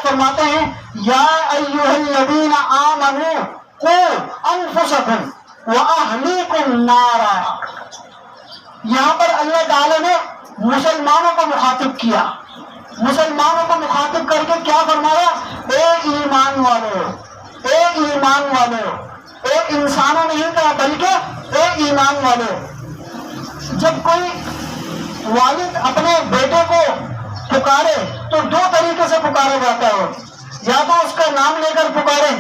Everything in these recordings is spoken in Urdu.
فرماتے ہیں یا ایھا الذین آمنوا قوا انفسکم واہلیکم نارا. یہاں پر اللہ تعالی نے مسلمانوں کو مخاطب کیا. مسلمانوں کو مخاطب کر کے کیا فرمایا؟ اے ایمان والو، اے ایمان والو. اے انسانوں نہیں کہا بلکہ اے ایمان والو. جب کوئی والد اپنے بیٹے کو پکارے تو دو طریقے سے پکارا جاتا ہے. یا تو اس کا نام لے کر پکارے.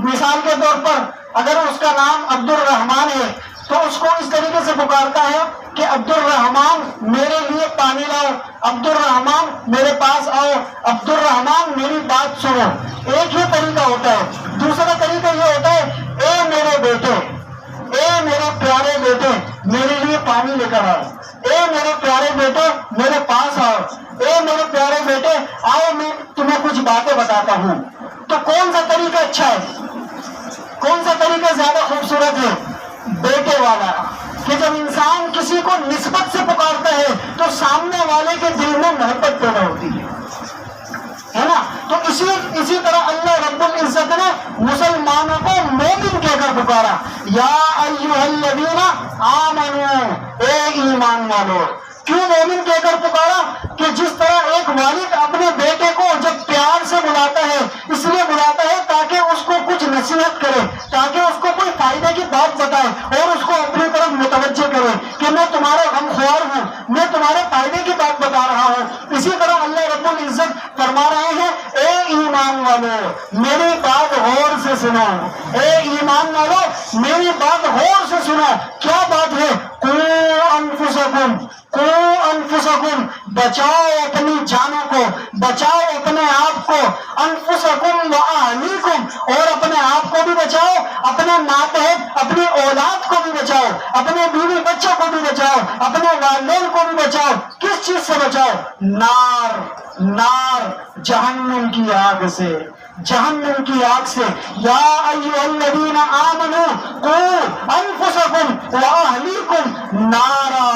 مثال کے طور پر اگر اس کا نام عبد الرحمن ہے تو اس کو اس طریقے سے پکارتا ہے کہ عبد الرحمن میرے لیے پانی لاؤ، عبد الرحمن میرے پاس آؤ، عبد الرحمن میری بات سنو. ایک ہی طریقہ ہوتا ہے. دوسرا طریقہ یہ ہوتا ہے اے میرے بیٹے، اے میرے پیارے بیٹے میرے لیے پانی لے کر آؤ، اے میرے پیارے بیٹے میرے پاس آؤ، اے میرے پیارے بیٹے آؤ میں تمہیں کچھ باتیں بتاتا ہوں. تو کون سا طریقہ اچھا ہے؟ کون سا طریقہ زیادہ خوبصورت ہے؟ بیٹے والا. کہ جب انسان کسی کو نسبت سے پکارتا ہے تو سامنے والے کے دل میں محبت پیدا ہوتی ہے نا. تو اسی طرح اللہ رب العزت نے مسلمانوں کو مومن کہہ کر پکارا. یا ایھا الذین آمنوا، اے ایمان والو. کیوں مومن کہہ کر پکارا؟ کہ جس طرح ایک والد اپنے بیٹے کو جب پیار سے بلاتا ہے اس لیے بلاتا ہے تاکہ اس کو کچھ نصیحت کرے، تاکہ اس کو کوئی فائدے کی بات بتائے اور اس کو اپنی طرف متوجہ کرے کہ میں تمہارا غمخوار ہوں، میں تمہارے فائدے کی بات بتا رہا ہوں. اسی طرح اللہ رب العزت فرما رہے ہیں اے ایمان والو میری بات غور سے سنو. اے ایمان والو میری بات غور سے سنو. کیا بات ہے؟ قوا انفسکم، قوا انفسکم، بچاؤ اپنی جانوں کو، بچاؤ اپنے آپ کو. انفسکم واہلیکم، اور اپنے آپ کو بھی بچاؤ، اپنے ماتحت اپنی اولاد کو بھی بچاؤ، اپنے بیوی بچوں کو بھی بچاؤ، اپنے والدین کو بھی بچاؤ. کس چیز سے بچاؤ؟ نار، نار، جہنم کی آگ سے، جہنم کی آگ سے. یا ایھا الذین آمنوا قوا انفسکم واہلیکم نارا،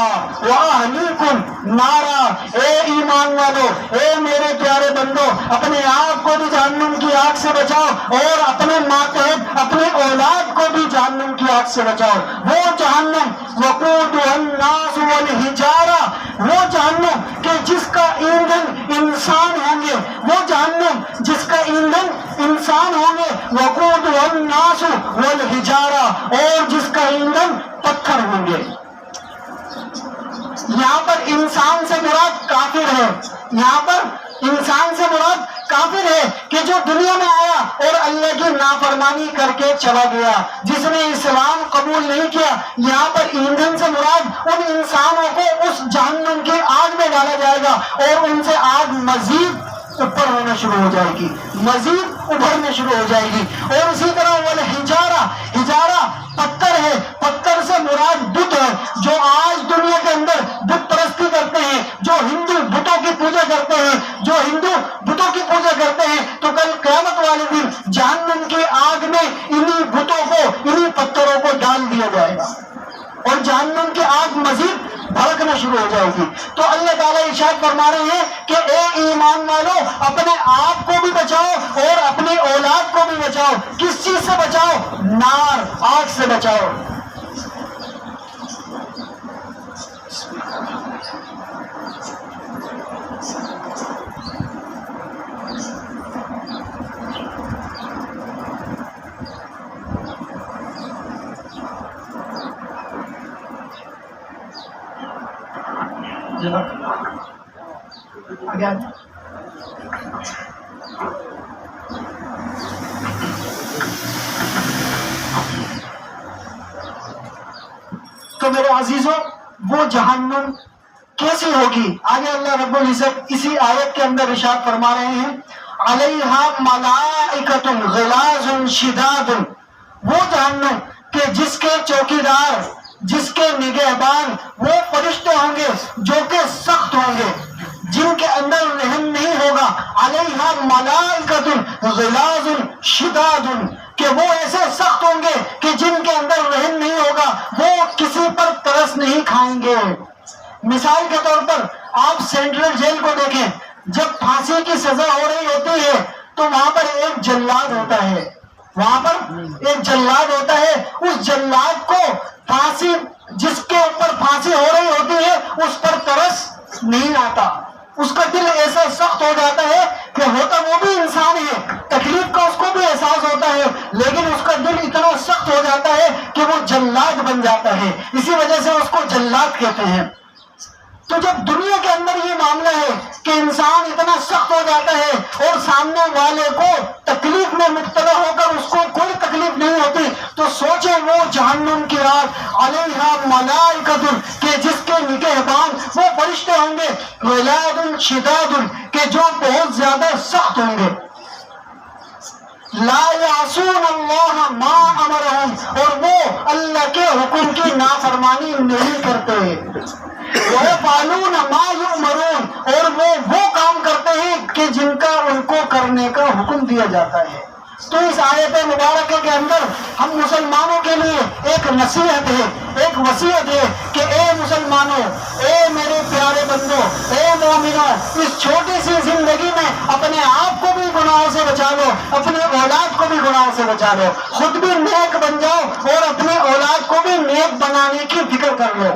واہلیکم نارا. اے ایمان والو، اے میرے پیارے بندو اپنے آپ کو بھی جہنم کی آگ سے بچاؤ اور اپنے ماتحت اپنی اولاد کو بھی جہنم کی آگ سے بچاؤ. وہ جہنم وقودها الناس والحجارہ، وہ جہنم کہ جس کا ایندھن انسان ہوں گے، وہ جہنم جس کا ایندھن انسان ہوں گے. وقودها الناس والحجارہ، اور جس کا ایندھن پتھر ہوں گے. یہاں پر انسان سے مراد کافر ہے. یہاں پر انسان سے مراد کافر ہے کہ جو دنیا میں آیا اور اللہ کی نافرمانی کر کے چلا گیا، جس نے اسلام قبول نہیں کیا. یہاں پر ایندھن سے مراد ان انسانوں کو اس جہنم کی آگ میں ڈالا جائے گا اور ان سے آگ مزید اوپر ہونا شروع ہو جائے گی، مزید ابھرنے شروع ہو جائے گی. اور اسی طرح والحجارہ، حجارہ پتھر ہے. پتھر سے مراد بت ہے. جو آج دنیا کے اندر بت پرستی کرتے ہیں، جو ہندو بتوں کی پوجا کرتے ہیں، جو ہندو بتوں کی پوجا کرتے ہیں، تو کل قیامت والے دن جہنم کی آگ میں انہی بتوں کو، انہی پتھروں کو ڈال دیا جائے گا اور جہنم کی آگ مزید بھڑکنا شروع ہو جائے گی. تو اللہ تعالیٰ ارشاد فرما رہے ہیں کہ اے ایمان والو اپنے آپ کو بھی بچاؤ اور اپنی اولاد کو بھی بچاؤ. کس چیز سے بچاؤ؟ نار، آگ سے بچاؤ. تو میرے عزیزوں وہ جہنم کیسی ہوگی؟ آگے اللہ رب العزت اسی آیت کے اندر ارشاد فرما رہے ہیں علیہا ملائکۃ غلاظ شداد. وہ جہنم کہ جس کے چوکیدار، جس کے نگہبان وہ فرشتے ہوں گے جو کہ سخت ہوں گے، جن کے اندر رحم نہیں ہوگا. علیہا ملائکۃ غلاظ شداد، کہ وہ ایسے سخت ہوں گے کہ جن کے اندر رحم نہیں ہوگا، وہ کسی پر ترس نہیں کھائیں گے. مثال کے طور پر آپ سینٹرل جیل کو دیکھیں، جب پھانسی کی سزا ہو رہی ہوتی ہے تو وہاں پر ایک جلاد ہوتا ہے، وہاں پر ایک جلاد ہوتا ہے، اس جلاد کو پھانسی، جس کے اوپر پھانسی ہو رہی ہوتی ہے اس پر ترس نہیں آتا، اس کا دل ایسا سخت ہو جاتا ہے کہ ہوتا وہ بھی انسان ہے، تکلیف کا اس کو بھی احساس ہوتا ہے، لیکن اس کا دل اتنا سخت ہو جاتا ہے کہ وہ جلاد بن جاتا ہے، اسی وجہ سے اس کو جلاد کہتے ہیں۔ تو جب دنیا کے اندر یہ معاملہ ہے کہ انسان اتنا سخت ہو جاتا ہے اور سامنے والے کو تکلیف میں مبتلا ہو کر اس کو کوئی تکلیف نہیں ہوتی، تو سوچیں وہ جہنم کی رات علیہا ملائکۃ کہ جس کے نگہبان وہ فرشتے ہوں گے، غلاد شداد کہ جو بہت زیادہ سخت ہوں گے، لا یعصون اللہ ما امرہم اور وہ اللہ کے حکم کی نافرمانی نہیں کرتے، وَيَفْعَلُونَ مَا يُؤْمَرُونَ اور وہ کام کرتے ہیں کہ جن کا ان کو کرنے کا حکم دیا جاتا ہے۔ تو اس آیت مبارکہ کے اندر ہم مسلمانوں کے لیے ایک نصیحت ہے، ایک وصیت ہے کہ اے مسلمانوں، اے میرے پیارے بندوں، اے مومنوں، اس چھوٹی سی زندگی میں اپنے آپ کو بھی گناہوں سے بچا لو، اپنی اولاد کو بھی گناہوں سے بچا لو، خود بھی نیک بن جاؤ اور اپنی اولاد کو بھی نیک بنانے کی فکر کر لو۔